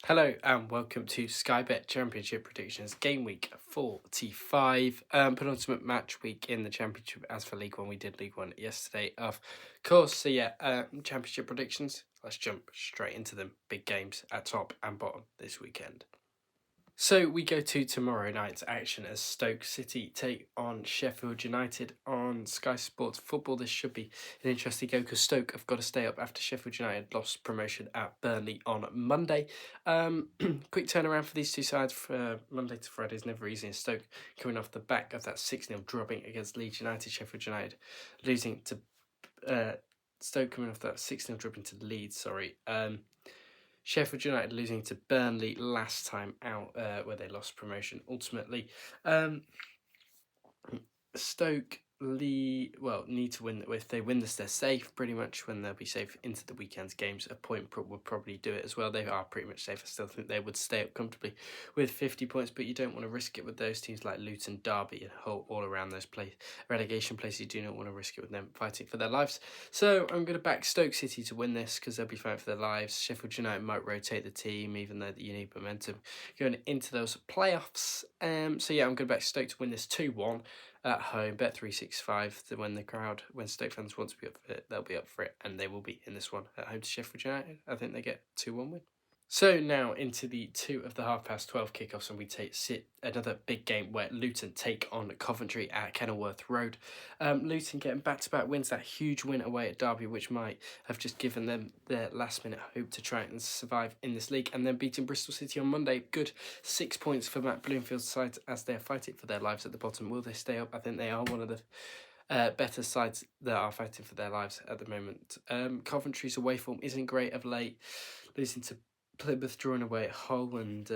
Hello and welcome to Sky Bet Championship Predictions Game Week 45, penultimate match week in the Championship. As for League One, we did League One yesterday, of course. So yeah, Championship predictions. Let's jump straight into them. Big games at top and bottom this weekend. So we go to tomorrow night's action as Stoke City take on Sheffield United on Sky Sports Football. This should be an interesting game because Stoke have got to stay up after Sheffield United lost promotion at Burnley on Monday. Quick turnaround for these two sides for Monday to Friday is never easy. And Stoke coming off the back of that 6-0 dropping against Leeds United, Sheffield United losing to Stoke coming off that 6-0 dropping to Leeds. Sheffield United losing to Burnley last time out, where they lost promotion ultimately. Stoke need to win. If they win this, they're safe pretty much. When they'll be safe into the weekend's games, a point would probably do it as well. They are pretty much safe. I still think they would stay up comfortably with 50 points, but you don't want to risk it with those teams like Luton, Derby, and Hull all around those relegation places. You do not want to risk it with them fighting for their lives. So I'm going to back Stoke City to win this because they'll be fighting for their lives. Sheffield United might rotate the team, even though you need momentum going into those playoffs. I'm going to back Stoke to win this 2-1. At home, Bet365, when Stoke fans want to be up for it, they'll be up for it, and they will be in this one at home to Sheffield United. I think they get 2-1 win. So now into the 2 of the 12:30 kickoffs, and we sit another big game where Luton take on Coventry at Kenilworth Road. Luton getting back-to-back wins, that huge win away at Derby, which might have just given them their last-minute hope to try and survive in this league, and then beating Bristol City on Monday. Good 6 points for Matt Bloomfield's side as they're fighting for their lives at the bottom. Will they stay up? I think they are one of the better sides that are fighting for their lives at the moment. Coventry's away form isn't great of late, losing to Plymouth, drawing away at Hull, and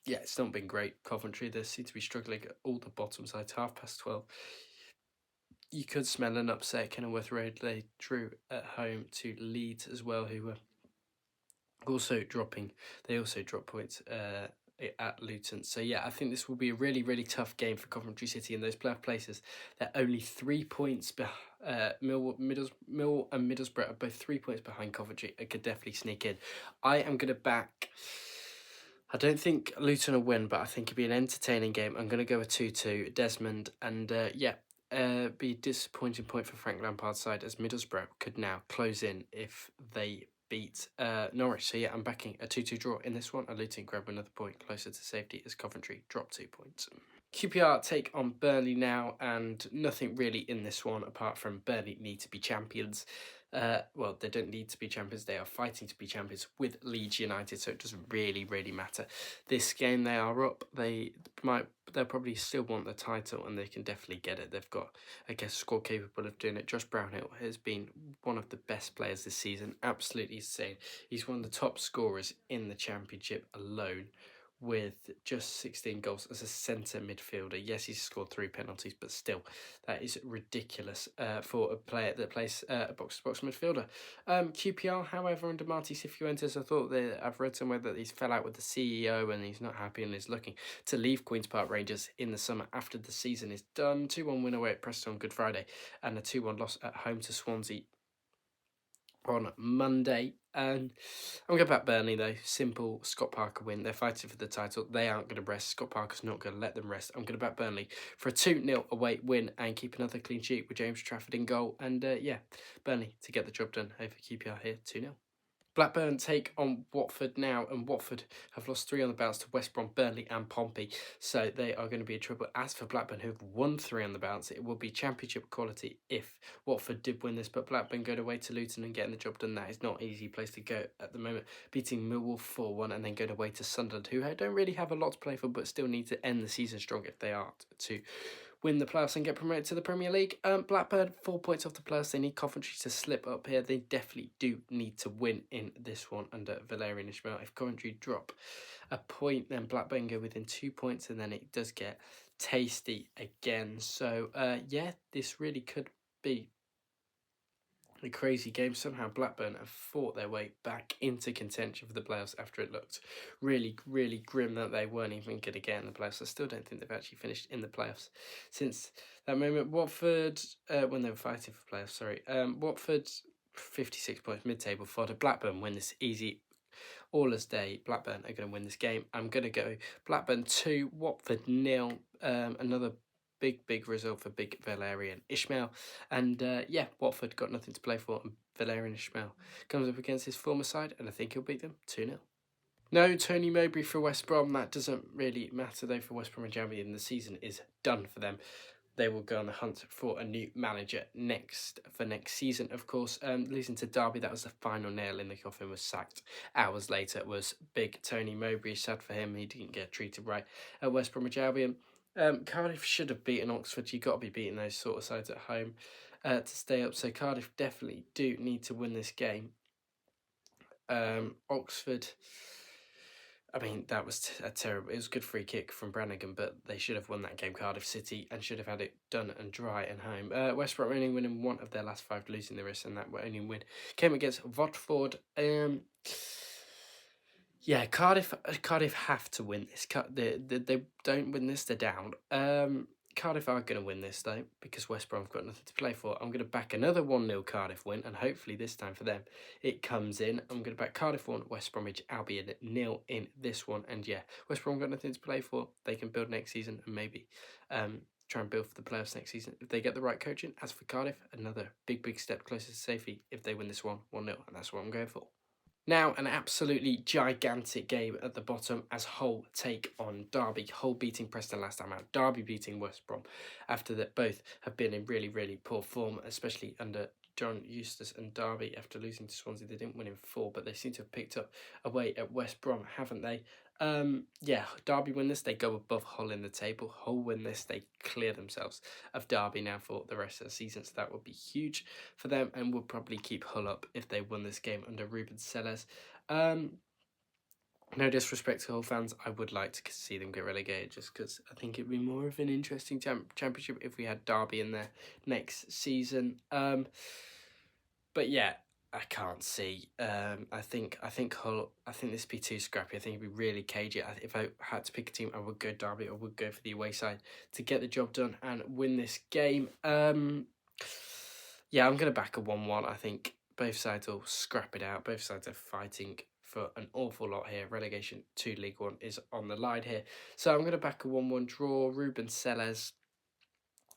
it's not been great. Coventry, they seem to be struggling at all the bottom sides. 12:30. You could smell an upset at Kenilworth Road. They drew at home to Leeds as well, who were also dropping. They also dropped points at Luton. So yeah, I think this will be a really, really tough game for Coventry City in those playoff places. They're only 3 points Mill and Middlesbrough are both 3 points behind Coventry. It could definitely sneak in. I am going to back. I don't think Luton will win, but I think it'll be an entertaining game. I'm going to go with 2-2 Desmond, and be a disappointing point for Frank Lampard's side as Middlesbrough could now close in if they beat Norwich. So yeah, I'm backing a 2-2 draw in this one. And Luton grab another point closer to safety as Coventry drop 2 points. QPR take on Burnley now, and nothing really in this one apart from Burnley need to be champions. They don't need to be champions. They are fighting to be champions with Leeds United, so it doesn't really, really matter. This game, they are up. They'll probably still want the title, and they can definitely get it. They've got, I guess, a squad capable of doing it. Josh Brownhill has been one of the best players this season. Absolutely insane. He's one of the top scorers in the Championship alone, with just 16 goals as a centre midfielder. Yes, he's scored 3 penalties, but still, that is ridiculous for a player that plays a box-to-box midfielder. QPR, however, under Marty Cifuentes, I've read somewhere that he's fell out with the CEO and he's not happy and is looking to leave Queen's Park Rangers in the summer after the season is done. 2-1 win away at Preston on Good Friday and a 2-1 loss at home to Swansea on Monday. And I'm going to back Burnley though. Simple Scott Parker win. They're fighting for the title. They aren't going to rest. Scott Parker's not going to let them rest. I'm going to back Burnley for a 2-0 away win and keep another clean sheet with James Trafford in goal. And Burnley to get the job done over QPR here 2-0. Blackburn take on Watford now, and Watford have lost 3 on the bounce to West Brom, Burnley and Pompey, so they are going to be in trouble. As for Blackburn, who've won 3 on the bounce, it will be Championship quality if Watford did win this, but Blackburn go away to Luton and getting the job done. That is not an easy place to go at the moment, beating Millwall 4-1 and then going away to Sunderland, who don't really have a lot to play for, but still need to end the season strong if they are to win the playoffs and get promoted to the Premier League. Blackburn 4 points off the playoffs. They need Coventry to slip up here. They definitely do need to win in this one under Valérien Ismaël. If Coventry drop a point, then Blackburn go within 2 points, and then it does get tasty again. So this really could be a crazy game. Somehow Blackburn have fought their way back into contention for the playoffs after it looked really, really grim that they weren't even going to get in the playoffs. I still don't think they've actually finished in the playoffs since that moment. Watford, when they were fighting for playoffs, Watford 56 points mid-table fodder. Blackburn win this easy All as day, Blackburn are going to win this game. I'm going to go Blackburn 2, Watford 0. Another big result for big Valerian Ishmael. And Watford got nothing to play for. And Valerian Ishmael comes up against his former side, and I think he'll beat them 2-0. No Tony Mowbray for West Brom. That doesn't really matter though for West Bromwich Albion. The season is done for them. They will go on the hunt for a new manager next season, of course. Losing to Derby, that was the final nail in the coffin. Was sacked hours later. Was big Tony Mowbray. Sad for him. He didn't get treated right at West Bromwich Albion. Cardiff should have beaten Oxford. You've got to be beating those sort of sides at home to stay up. So Cardiff definitely do need to win this game. Oxford, I mean, that was a terrible. It was a good free kick from Brannigan, but they should have won that game. Cardiff City, and should have had it done and dry and home. West Brom only winning 1 of their last 5, losing the rest, and that only win came against Watford. Cardiff have to win this. They don't win this, they're down. Cardiff are going to win this, though, because West Brom have got nothing to play for. I'm going to back another 1-0 Cardiff win, and hopefully this time for them it comes in. I'm going to back Cardiff 1, West Bromwich Albion 0 in this one. And West Brom got nothing to play for. They can build next season and maybe try and build for the playoffs next season if they get the right coaching. As for Cardiff, another big step closer to safety if they win this one 1-0, and that's what I'm going for. Now, an absolutely gigantic game at the bottom as Hull take on Derby. Hull beating Preston last time out. Derby beating West Brom after that both have been in really poor form, especially under John Eustace and Derby after losing to Swansea. They didn't win in 4, but they seem to have picked up away at West Brom, haven't they? Derby win this, they go above Hull in the table. Hull win this, they clear themselves of Derby now for the rest of the season, so that would be huge for them and would probably keep Hull up if they won this game under Ruben Sellers. No disrespect to Hull fans, I would like to see them get relegated just because I think it'd be more of an interesting championship if we had Derby in there next season. I can't see. I think Hull. I think this would be too scrappy. I think it'd be really cagey. If I had to pick a team, I would go Derby. I would go for the away side to get the job done and win this game. I'm going to back a 1-1. I think both sides will scrap it out. Both sides are fighting for an awful lot here. Relegation to League One is on the line here. So I'm going to back a 1-1 draw. Ruben Sellers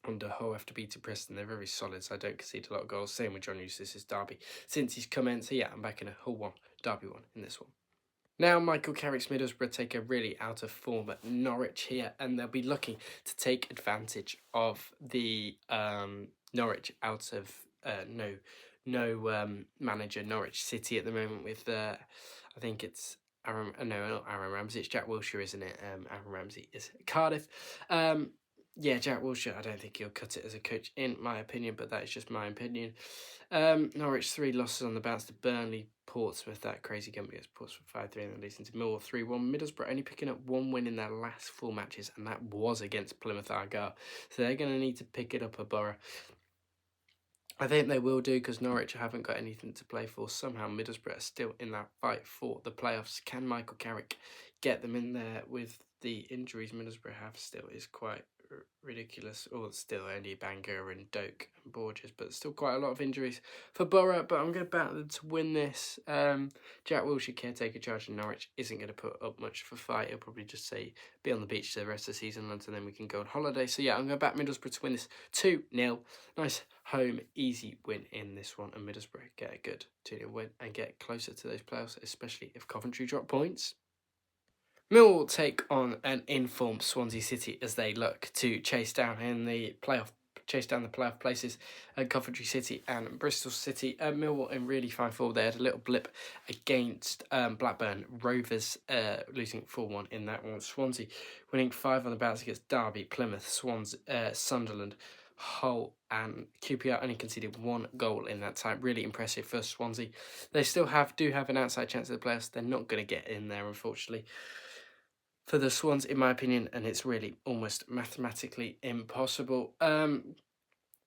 under Hull after beating Preston. They're very solid, so I don't concede a lot of goals. Same with John Eustace's Derby since he's come in. So I'm backing a Hull 1, Derby 1 in this one. Now, Michael Carrick's Middlesbrough take a really out of form at Norwich here, and they'll be looking to take advantage of the Norwich out of no manager Norwich City at the moment with I think it's not Aaron Ramsey, it's Jack Wilshere, isn't it? Aaron Ramsey is Cardiff. Jack Wilshere, I don't think he'll cut it as a coach, in my opinion, but that is just my opinion. Norwich 3 losses on the bounce to Burnley, Portsmouth, that crazy game against Portsmouth 5-3, and then losing to Millwall 3-1. Middlesbrough only picking up 1 win in their last 4 matches, and that was against Plymouth Argyle. So they're going to need to pick it up a Borough. I think they will do because Norwich haven't got anything to play for. Somehow Middlesbrough are still in that fight for the playoffs. Can Michael Carrick get them in there with the injuries Middlesbrough have still is quite ridiculous. Or still only Bangor and Doak and Borges, but still quite a lot of injuries for Borough. But I'm going to back them to win this. Jack Wilshere, caretaker charge in Norwich, isn't going to put up much for fight. He'll probably just say be on the beach the rest of the season until then we can go on holiday. So I'm going to back Middlesbrough to win this 2-0. Nice home easy win in this one, and Middlesbrough get a good 2-0 win and get closer to those playoffs, especially if Coventry drop points. Millwall take on an informed Swansea City as they look to chase down the playoff places at Coventry City and Bristol City. Millwall in really fine form. They had a little blip against Blackburn Rovers, losing 4-1 in that one. Swansea winning 5 on the bounce against Derby, Plymouth, Sunderland, Hull and QPR only conceded 1 goal in that time. Really impressive for Swansea. They still do have an outside chance of the playoffs. They're not going to get in there, unfortunately, for the Swans, in my opinion, and it's really almost mathematically impossible.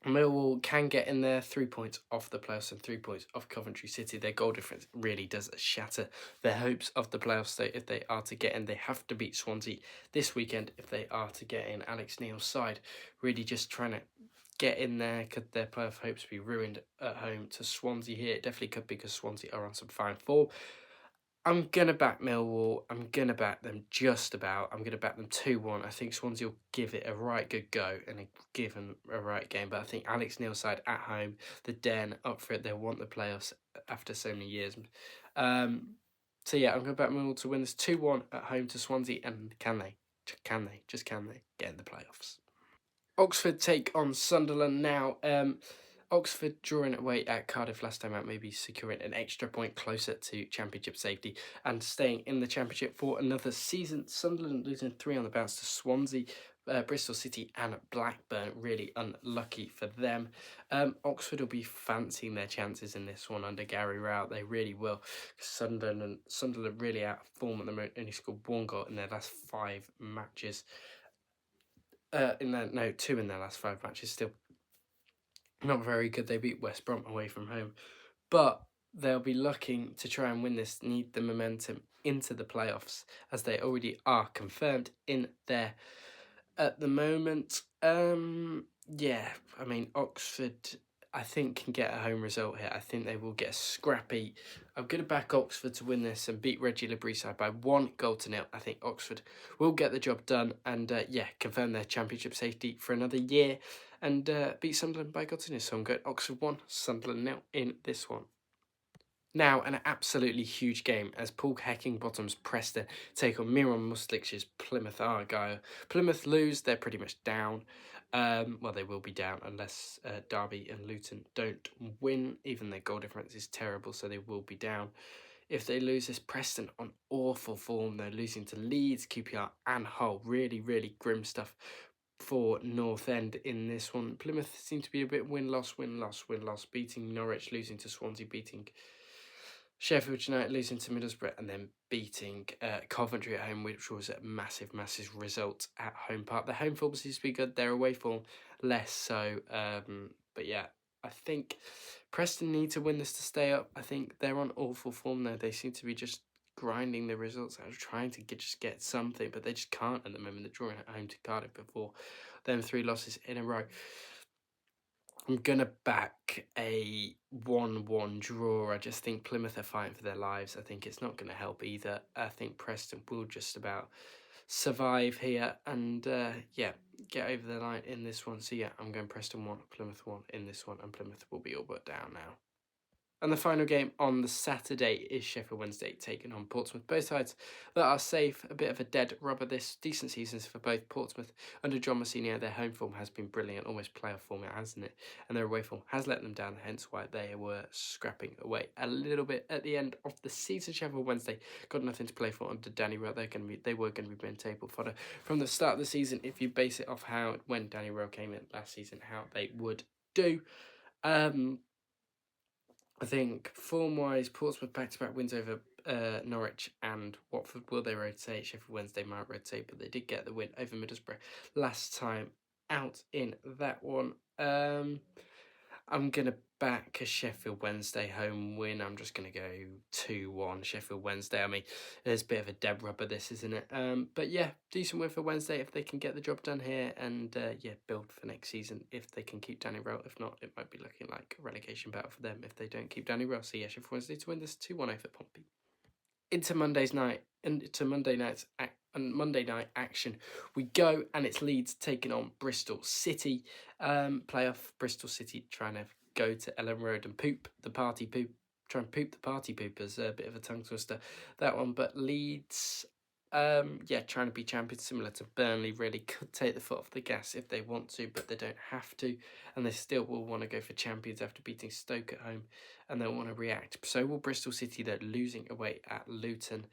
Millwall can get in there, 3 points off the playoffs and 3 points off Coventry City. Their goal difference really does shatter their hopes of the playoffs. So if they are to get in, they have to beat Swansea this weekend if they are to get in. Alex Neil's side really just trying to get in there. Could their playoff hopes be ruined at home to Swansea here? It definitely could, because Swansea are on some fine form. I'm going to back Millwall. I'm going to back them just about. I'm going to back them 2-1. I think Swansea will give it a right good go and give them a right game. But I think Alex Neil's side at home, the Den, up for it. They'll want the playoffs after so many years. So yeah, I'm going to back Millwall to win this 2-1 at home to Swansea. And can they? Can they? Just can they get in the playoffs? Oxford take on Sunderland now. Oxford drawing away at Cardiff last time out, maybe securing an extra point closer to Championship safety and staying in the Championship for another season. Sunderland losing 3 on the bounce to Swansea, Bristol City and Blackburn. Really unlucky for them. Oxford will be fancying their chances in this one under Gary Rowett. They really will. Sunderland really out of form at the moment. Only scored 1 goal in their last 5 matches. 2 in their last 5 matches. Still not very good. They beat West Brom away from home, but they'll be looking to try and win this, need the momentum into the playoffs, as they already are confirmed in there at the moment. Yeah, I mean, Oxford, I think, can get a home result here. I think they will get a scrappy. I'm going to back Oxford to win this and beat Reggie Labrie by 1-0. I think Oxford will get the job done and, confirm their Championship safety for another year and beat Sunderland by 1-0. So I'm going Oxford 1, Sunderland 0 in this one. Now, an absolutely huge game as Paul Heckingbottom's Preston take on Miron Muslich's Plymouth Argyle. Plymouth lose, they're pretty much down. They will be down unless Derby and Luton don't win. Even their goal difference is terrible, so they will be down. If they lose this, Preston on awful form. They're losing to Leeds, QPR and Hull. Really, really grim stuff for North End in this one. Plymouth seem to be a bit win-loss, beating Norwich, losing to Swansea, beating Sheffield United, losing to Middlesbrough, and then beating Coventry at home, which was a massive result at home park. The home form seems to be good, their away form less so. But yeah, I think Preston need to win this to stay up. I think they're on awful form though. They seem to be just grinding the results out, trying to get something, but they just can't at the moment. They're drawing at home to Cardiff before them 3 losses in a row. I'm going to back a 1-1 draw. I just think Plymouth are fighting for their lives. I think it's not going to help either. I think Preston will just about survive here and, get over the line in this one. So, yeah, I'm going Preston 1, Plymouth 1 in this one, and Plymouth will be all but down now. And the final game on the Saturday is Sheffield Wednesday taking on Portsmouth. Both sides that are safe, a bit of a dead rubber this. Decent seasons for both. Portsmouth under John Mousinho, their home form has been brilliant, almost playoff form, hasn't it? And their away form has let them down, hence why they were scrapping away a little bit at the end of the season. Sheffield Wednesday got nothing to play for under Danny Rowe. They were going to be mid-table fodder from the start of the season. If you base it off when Danny Rowe came in last season, how they would do. I think form-wise, Portsmouth back-to-back wins over Norwich and Watford. Will they rotate? Sheffield Wednesday might rotate, but they did get the win over Middlesbrough last time out in that one. I'm going to back a Sheffield Wednesday home win. I'm just going to go 2-1 Sheffield Wednesday. I mean, there's a bit of a dead rubber this, isn't it? But yeah, decent win for Wednesday if they can get the job done here and, build for next season if they can keep Danny Rowe. If not, it might be looking like a relegation battle for them if they don't keep Danny Rowe. So yeah, Sheffield Wednesday to win this 2-1 over Pompey. Into Monday night action we go, and it's Leeds taking on Bristol City. Playoff Bristol City trying to go to Ellen Road and poop the party poopers. A bit of a tongue twister, that one. But Leeds, trying to be champions, similar to Burnley, really could take the foot off the gas if they want to, but they don't have to, and they still will want to go for champions after beating Stoke at home, and they'll want to react. So will Bristol City. They're losing away at Luton.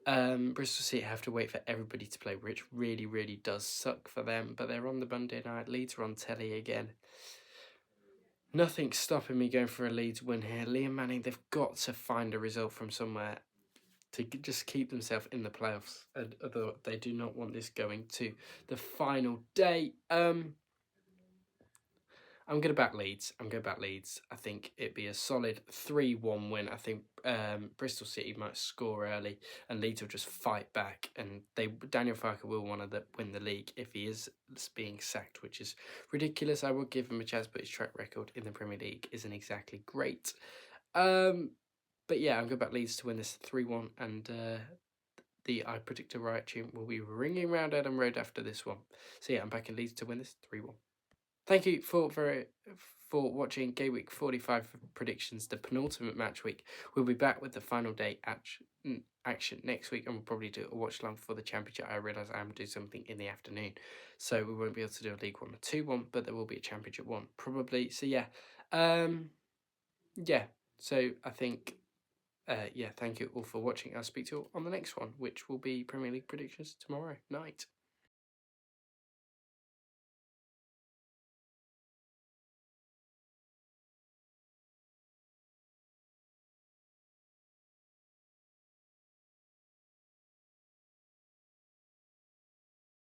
Bristol City have to wait for everybody to play, which really, really does suck for them, but they're on the Monday night. Leeds are on telly again. Nothing's stopping me going for a Leeds win here. Liam Manning, they've got to find a result from somewhere to just keep themselves in the playoffs. Although they do not want this going to the final day. I'm going to back Leeds. I think it'd be a solid 3-1 win. I think Bristol City might score early and Leeds will just fight back. And Daniel Farke will want to win the league if he is being sacked, which is ridiculous. I would give him a chance, but his track record in the Premier League isn't exactly great. But But yeah, I'm going back Leeds to win this 3-1, and the I Predict a Riot tune will be ringing round Adam Road after this one. So yeah, I'm back in Leeds to win this 3-1. Thank you for watching Gameweek 45 predictions, the penultimate match week. We'll be back with the final day action next week, and we'll probably do a watch along for the championship. I realise I'm doing something in the afternoon, so we won't be able to do a League 1 or 2-1, but there will be a Championship 1 probably. So yeah, yeah. So I think. Yeah, thank you all for watching. I'll speak to you all on the next one, which will be Premier League predictions tomorrow night.